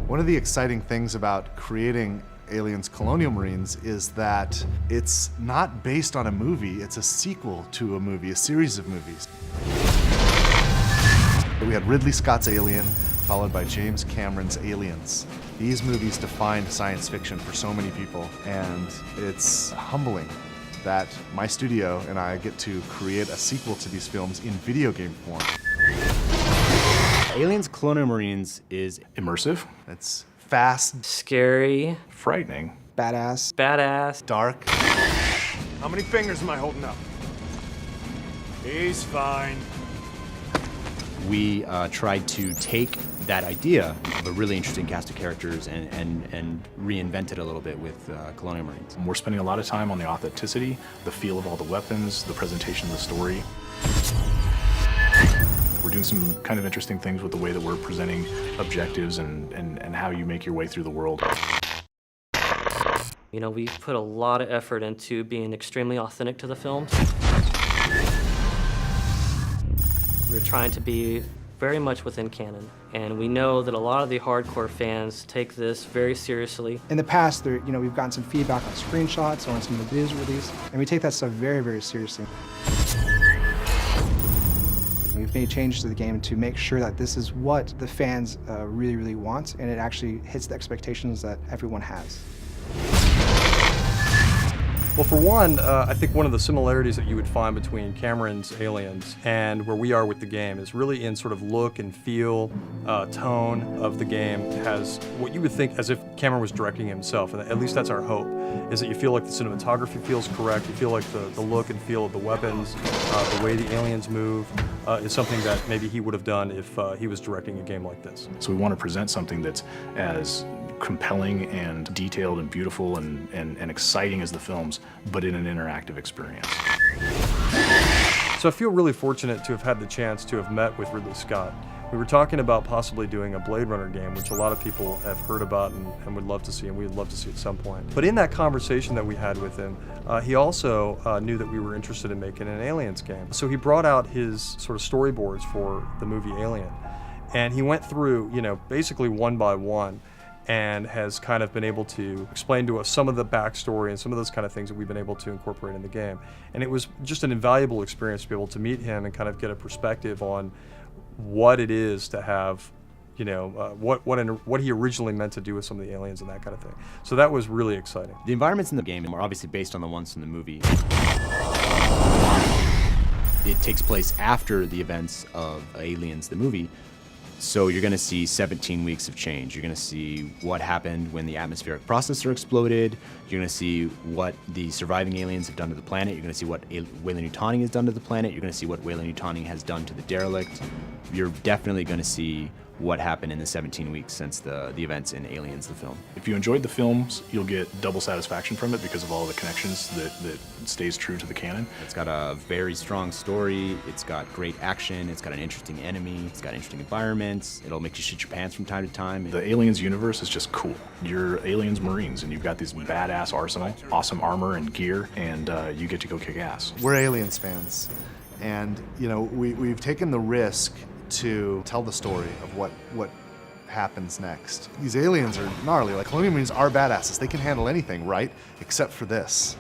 One of the exciting things about creating Aliens Colonial Marines is that it's not based on a movie, it's a sequel to a movie, a series of movies. We had Ridley Scott's Alien, followed by James Cameron's Aliens. These movies defined science fiction for so many people, and it's humbling that my studio and I get to create a sequel to these films in video game form. Aliens Colonial Marines is immersive. It's fast, scary, frightening, badass, dark. How many fingers am I holding up? He's fine. we tried to take that idea of a really interesting cast of characters and reinvent it a little bit with Colonial Marines. We're spending a lot of time on the authenticity, the feel of all the weapons, the presentation of the story. We're doing some kind of interesting things with the way that we're presenting objectives and how you make your way through the world. You know, we put a lot of effort into being extremely authentic to the films. We're trying to be very much within canon, and we know that a lot of the hardcore fans take this very seriously. In the past, we've gotten some feedback on screenshots or on some of the videos released, and we take that stuff very, very seriously. We've made changes to the game to make sure that this is what the fans really, really want, and it actually hits the expectations that everyone has. Well, for one, I think one of the similarities that you would find between Cameron's Aliens and where we are with the game is really in sort of look and feel, tone of the game. It has what you would think as if Cameron was directing himself, and at least that's our hope, is that you feel like the cinematography feels correct, you feel like the look and feel of the weapons, the way the aliens move, is something that maybe he would have done if he was directing a game like this. So we want to present something that's as compelling and detailed and beautiful and exciting as the films, but in an interactive experience. So I feel really fortunate to have had the chance to have met with Ridley Scott. We were talking about possibly doing a Blade Runner game, which a lot of people have heard about and would love to see, and we'd love to see at some point. But in that conversation that we had with him, he also knew that we were interested in making an Aliens game. So he brought out his sort of storyboards for the movie Alien, and he went through, basically one by one, and has kind of been able to explain to us some of the backstory and some of those kind of things that we've been able to incorporate in the game. And it was just an invaluable experience to be able to meet him and kind of get a perspective on what it is to have, what he originally meant to do with some of the aliens and that kind of thing. So that was really exciting. The environments in the game are obviously based on the ones from the movie. It takes place after the events of Aliens, the movie. So you're going to see 17 weeks of change. You're going to see what happened when the atmospheric processor exploded. You're going to see what the surviving aliens have done to the planet. You're going to see what Weyland-Yutani has done to the planet. You're going to see what Weyland-Yutani has done to the derelict. You're definitely going to see what happened in the 17 weeks since the events in Aliens, the film. If you enjoyed the films, you'll get double satisfaction from it because of all the connections that stays true to the canon. It's got a very strong story, it's got great action, it's got an interesting enemy, it's got interesting environments, it'll make you shit your pants from time to time. The Aliens universe is just cool. You're Aliens Marines and you've got this badass arsenal, awesome armor and gear, and you get to go kick ass. We're Aliens fans, and we've taken the risk to tell the story of what happens next. These aliens are gnarly. Like, Colonial Marines are badasses. They can handle anything, right? Except for this.